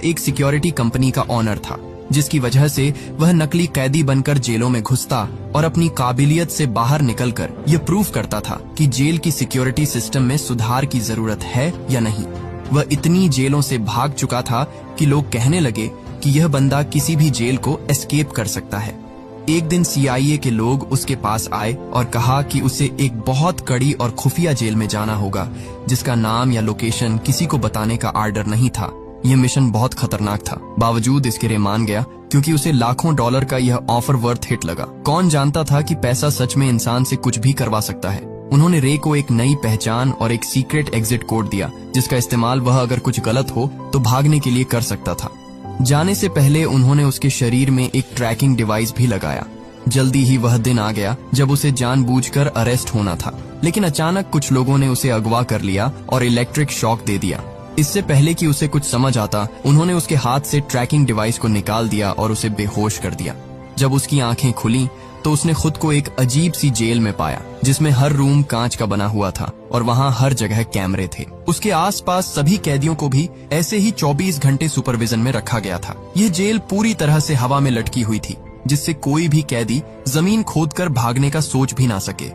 एक security company का honour था, जिसकी वजह से वह नकली कैदी बनकर जेलों में घुसता और अपनी काबिलियत से बाहर निकलकर यह प्रूव करता था कि जेल की सिक्योरिटी सिस्टम में सुधार की जरूरत है या नहीं। वह इतनी जेलों से भाग चुका था कि लोग कहने लगे कि यह बंदा किसी भी जेल को एस्केप कर सकता है। एक दिन CIA के लोग उसके पास आए और कहा कि उसे एक बहुत कड़ी और खुफिया जेल में जाना होगा, जिसका नाम या लोकेशन किसी को बताने का आर्डर नहीं था। यह मिशन बहुत खतरनाक था। बावजूद इसके रे मान गया, क्योंकि उसे लाखों डॉलर का यह ऑफर वर्थ हिट लगा। कौन जानता था कि पैसा सच में इंसान से कुछ भी करवा सकता है। उन्होंने रे को एक नई पहचान और एक सीक्रेट एग्जिट कोड दिया, जिसका इस्तेमाल वह अगर कुछ गलत हो तो भागने के लिए कर सकता था। जाने से पहले उन्होंने उसके शरीर में एक ट्रैकिंग डिवाइस भी लगाया। जल्दी ही वह दिन आ गया जब उसे जानबूझकर अरेस्ट होना था, लेकिन अचानक कुछ लोगों ने उसे अगवा कर लिया और इलेक्ट्रिक शॉक दे दिया। इससे पहले कि उसे कुछ समझ आता, उन्होंने उसके हाथ से ट्रैकिंग डिवाइस को निकाल दिया और उसे बेहोश कर दिया। जब उसकी आंखें खुली तो उसने खुद को एक अजीब सी जेल में पाया, जिसमें हर रूम कांच का बना हुआ था और वहाँ हर जगह कैमरे थे। उसके आसपास सभी कैदियों को भी ऐसे ही 24 घंटे सुपरविजन में रखा गया था। यह जेल पूरी तरह से हवा में लटकी हुई थी, जिससे कोई भी कैदी जमीन खोदकर भागने का सोच भी ना सके।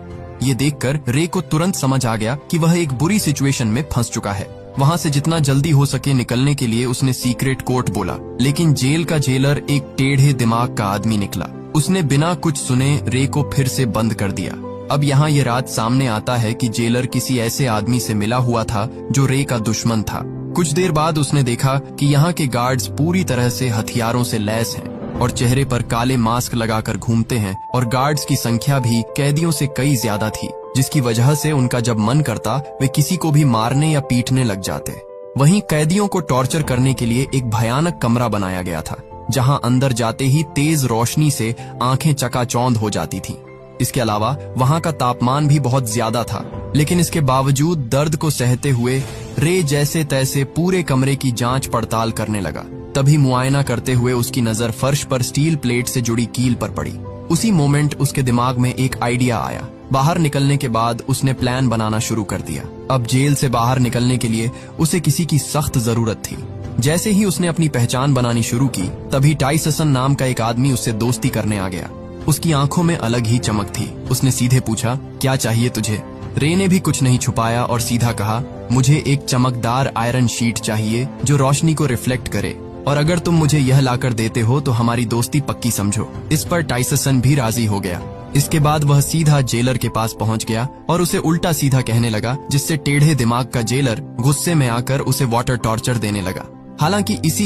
ये देखकर रे को तुरंत समझ आ गया कि वह एक बुरी सिचुएशन में फंस चुका है। वहाँ से जितना जल्दी हो सके निकलने के लिए उसने सीक्रेट कोड बोला, लेकिन जेल का जेलर एक टेढ़े दिमाग का आदमी निकला। उसने बिना कुछ सुने रे को फिर से बंद कर दिया। अब यहाँ ये राज सामने आता है कि जेलर किसी ऐसे आदमी से मिला हुआ था जो रे का दुश्मन था। कुछ देर बाद उसने देखा कि यहाँ के गार्ड्स पूरी तरह से हथियारों से लैस हैं और चेहरे पर काले मास्क लगाकर घूमते हैं, और गार्ड्स की संख्या भी कैदियों से कई ज्यादा थी, जिसकी वजह से उनका जब मन करता वे किसी को भी मारने या पीटने लग जाते। वहीं कैदियों को टॉर्चर करने के लिए एक भयानक कमरा बनाया गया था, जहां अंदर जाते ही तेज रोशनी से आंखें चकाचौंध हो जाती थीं। इसके अलावा वहां का तापमान भी बहुत ज्यादा था, लेकिन इसके बावजूद दर्द को सहते हुए रे जैसे तैसे पूरे कमरे की जांच पड़ताल करने लगा। तभी मुआयना करते हुए उसकी नजर फर्श पर स्टील प्लेट से जुड़ी कील पर पड़ी। उसी मोमेंट उसके दिमाग में एक आइडिया आया। बाहर निकलने के बाद उसने प्लान बनाना शुरू कर दिया। अब जेल से बाहर निकलने के लिए उसे किसी की सख्त जरूरत थी। जैसे ही उसने अपनी पहचान बनानी शुरू की, तभी टाइसन नाम का एक आदमी उससे दोस्ती करने आ गया। उसकी आंखों में अलग ही चमक थी। उसने सीधे पूछा, क्या चाहिए तुझे? रे ने भी कुछ नहीं छुपाया और सीधा कहा, मुझे एक चमकदार आयरन शीट चाहिए जो रोशनी को रिफ्लेक्ट करे, और अगर तुम मुझे यह लाकर देते हो तो हमारी दोस्ती पक्की समझो। इस पर टाइसन भी राजी हो गया। इसके बाद वह सीधा जेलर के पास पहुंच गया और उसे उल्टा सीधा कहने लगा, जिससे टेढ़े दिमाग का जेलर गुस्से में आकर उसे वाटर टॉर्चर देने लगा। हालांकि इसी